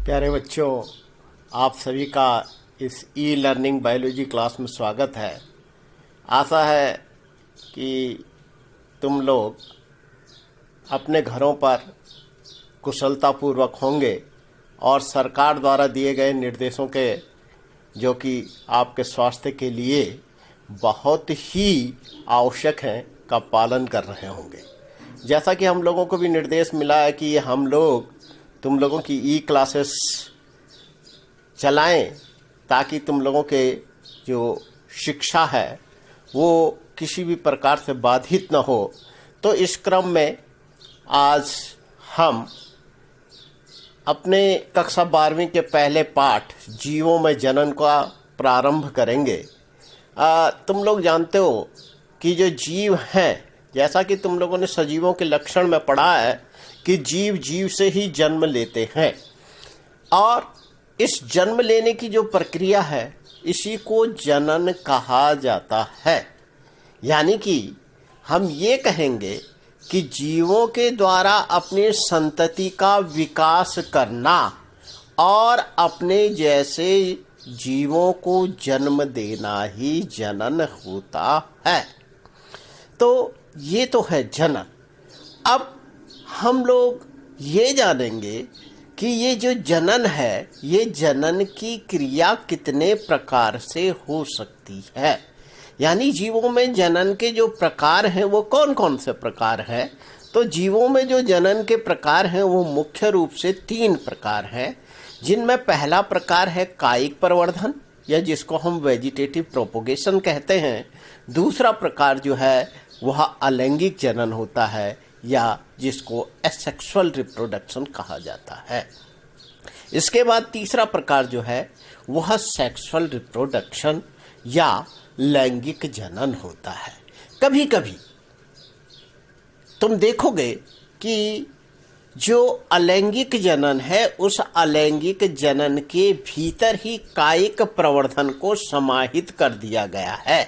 प्यारे बच्चों, आप सभी का इस ई लर्निंग बायोलॉजी क्लास में स्वागत है। आशा है कि तुम लोग अपने घरों पर कुशलतापूर्वक होंगे और सरकार द्वारा दिए गए निर्देशों के, जो कि आपके स्वास्थ्य के लिए बहुत ही आवश्यक हैं, का पालन कर रहे होंगे। जैसा कि हम लोगों को भी निर्देश मिला है कि हम लोग तुम लोगों की ई क्लासेस चलाएं ताकि तुम लोगों के जो शिक्षा है वो किसी भी प्रकार से बाधित न हो। तो इस क्रम में आज हम अपने कक्षा 12वीं के पहले पाठ जीवों में जनन का प्रारंभ करेंगे। तुम लोग जानते हो कि जो जीव हैं, जैसा कि तुम लोगों ने सजीवों के लक्षण में पढ़ा है कि जीव जीव से ही जन्म लेते हैं, और इस जन्म लेने की जो प्रक्रिया है इसी को जनन कहा जाता है। यानी कि हम ये कहेंगे कि जीवों के द्वारा अपनी संतति का विकास करना और अपने जैसे जीवों को जन्म देना ही जनन होता है। तो ये तो है जनन। अब हम लोग ये जानेंगे कि ये जो जनन है, ये जनन की क्रिया कितने प्रकार से हो सकती है। यानी जीवों में जनन के जो प्रकार हैं वो कौन कौन से प्रकार हैं। तो जीवों में जो जनन के प्रकार हैं वो मुख्य रूप से 3 प्रकार हैं, जिनमें पहला प्रकार है कायिक प्रवर्धन, या जिसको हम वेजिटेटिव प्रोपोगेशन कहते हैं। दूसरा प्रकार जो है वह अलैंगिक जनन होता है, या जिसको एसेक्सुअल रिप्रोडक्शन कहा जाता है। इसके बाद तीसरा प्रकार जो है वह सेक्सुअल रिप्रोडक्शन या लैंगिक जनन होता है। कभी कभी तुम देखोगे कि जो अलैंगिक जनन है उस अलैंगिक जनन के भीतर ही कायिक प्रवर्धन को समाहित कर दिया गया है।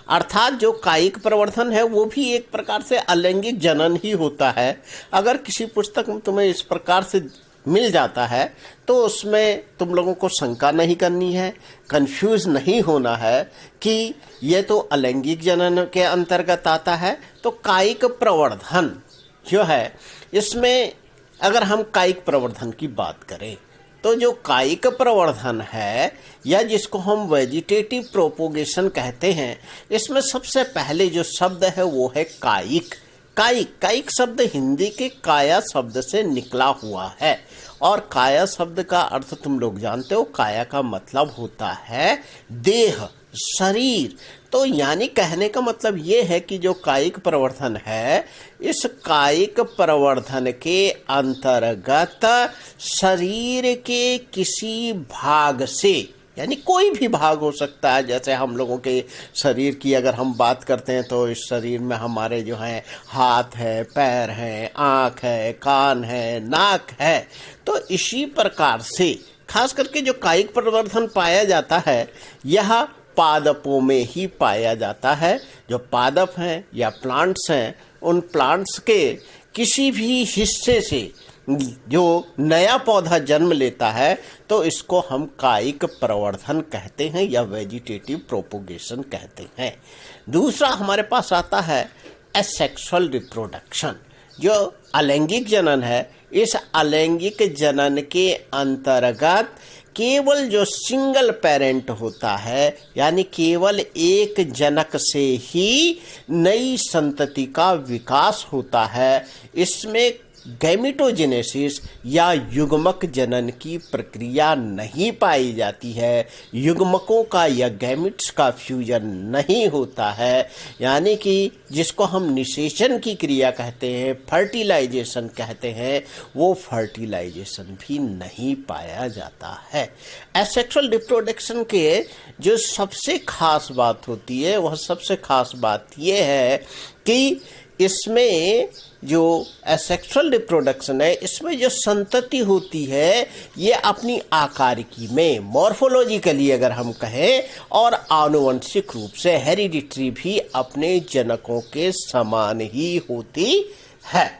अर्थात जो कायिक प्रवर्धन है वो भी एक प्रकार से अलैंगिक जनन ही होता है। अगर किसी पुस्तक में तुम्हें इस प्रकार से मिल जाता है तो उसमें तुम लोगों को शंका नहीं करनी है, कंफ्यूज नहीं होना है कि ये तो अलैंगिक जनन के अंतर्गत आता है। तो कायिक प्रवर्धन जो है, इसमें अगर हम कायिक प्रवर्धन की बात करें तो जो कायिक प्रवर्धन है, या जिसको हम वेजिटेटिव प्रोपोगेशन कहते हैं, इसमें सबसे पहले जो शब्द है वो है कायिक। कायिक शब्द हिंदी के काया शब्द से निकला हुआ है, और काया शब्द का अर्थ तुम लोग जानते हो। काया का मतलब होता है देह, शरीर। तो यानी कहने का मतलब ये है कि जो कायिक प्रवर्धन है, इस कायिक प्रवर्धन के अंतर्गत शरीर के किसी भाग से, यानी कोई भी भाग हो सकता है। जैसे हम लोगों के शरीर की अगर हम बात करते हैं तो इस शरीर में हमारे जो हैं हाथ है, पैर हैं, आँख है, कान है, नाक है। तो इसी प्रकार से खास करके जो कायिक प्रवर्धन पाया जाता है यह पादपों में ही पाया जाता है। जो पादप हैं या प्लांट्स हैं, उन प्लांट्स के किसी भी हिस्से से जो नया पौधा जन्म लेता है तो इसको हम कायिक प्रवर्धन कहते हैं या वेजिटेटिव प्रोपोगेशन कहते हैं। दूसरा हमारे पास आता है एसेक्सुअल रिप्रोडक्शन, जो अलैंगिक जनन है। इस अलैंगिक जनन के अंतर्गत केवल जो सिंगल पेरेंट होता है, यानी केवल एक जनक से ही नई संतति का विकास होता है। इसमें गैमेटोजेनेसिस या युग्मक जनन की प्रक्रिया नहीं पाई जाती है। युग्मकों का या गैमेट्स का फ्यूजन नहीं होता है, यानी कि जिसको हम निषेचन की क्रिया कहते हैं, फर्टिलाइजेशन कहते हैं, वो फर्टिलाइजेशन भी नहीं पाया जाता है। एसेक्सुअल रिप्रोडक्शन के जो सबसे खास बात होती है, वह सबसे खास बात ये है कि इसमें जो एसेक्सुअल रिप्रोडक्शन है, इसमें जो संतति होती है ये अपनी आकारिकी में, मॉर्फोलॉजिकली अगर हम कहें, और आनुवंशिक रूप से हेरिडिटरी भी अपने जनकों के समान ही होती है।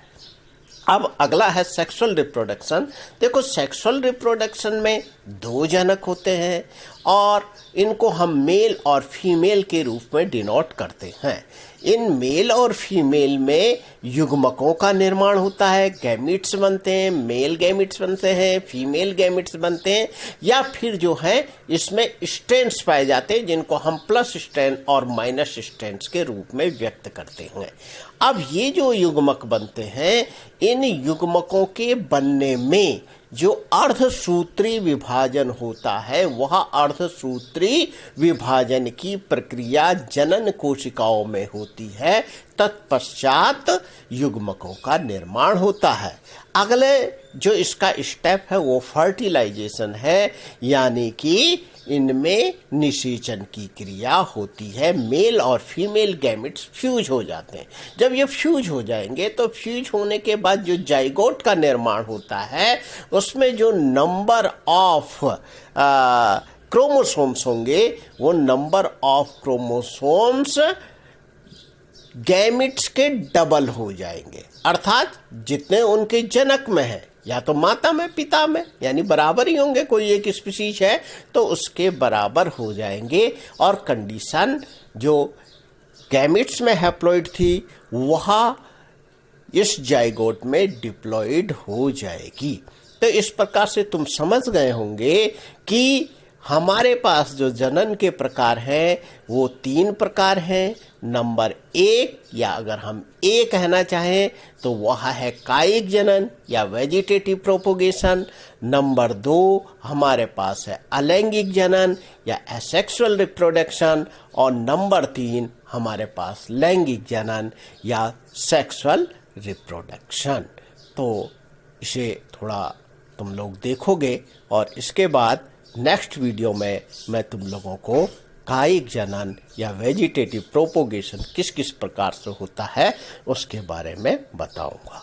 अब अगला है सेक्सुअल रिप्रोडक्शन। देखो, सेक्सुअल रिप्रोडक्शन में 2 जनक होते हैं और इनको हम मेल और फीमेल के रूप में डिनोट करते हैं। इन मेल और फीमेल में युग्मकों का निर्माण होता है, गैमिट्स बनते हैं, मेल गैमिट्स बनते हैं, फीमेल गैमिट्स बनते हैं, या फिर जो है इसमें स्ट्रैंड्स पाए जाते हैं जिनको हम प्लस स्ट्रैंड और माइनस स्ट्रैंड्स के रूप में व्यक्त करते हैं। अब ये जो युग्मक बनते हैं, इन युग्मकों के बनने में जो अर्धसूत्री विभाजन होता है, वह अर्धसूत्री विभाजन की प्रक्रिया जनन कोशिकाओं में होती है। तत्पश्चात युग्मकों का निर्माण होता है। अगले जो इसका स्टेप है वो फर्टिलाइजेशन है, यानी कि इनमें निषेचन की क्रिया होती है। मेल और फीमेल गैमेट्स फ्यूज हो जाते हैं। जब ये फ्यूज हो जाएंगे तो फ्यूज होने के बाद जो जाइगोट का निर्माण होता है, उसमें जो नंबर ऑफ क्रोमोसोम्स होंगे, वो नंबर ऑफ क्रोमोसोम्स गैमेट्स के डबल हो जाएंगे। अर्थात जितने उनके जनक में है, या तो माता में पिता में, यानी बराबर ही होंगे। कोई एक स्पीशीज है तो उसके बराबर हो जाएंगे, और कंडीशन जो गैमेट्स में हैप्लॉइड थी वह इस जाइगोट में डिप्लॉइड हो जाएगी। तो इस प्रकार से तुम समझ गए होंगे कि हमारे पास जो जनन के प्रकार हैं वो 3 प्रकार हैं। नंबर 1, या अगर हम ए कहना चाहें तो वह है कायिक जनन या वेजिटेटिव प्रोपोगेशन। नंबर 2 हमारे पास है अलैंगिक जनन या एसेक्सुअल रिप्रोडक्शन। और नंबर 3 हमारे पास लैंगिक जनन या सेक्सुअल रिप्रोडक्शन। तो इसे थोड़ा तुम लोग देखोगे, और इसके बाद नेक्स्ट वीडियो में मैं तुम लोगों को कायिक जनन या वेजिटेटिव प्रोपोगेशन किस किस प्रकार से होता है उसके बारे में बताऊंगा।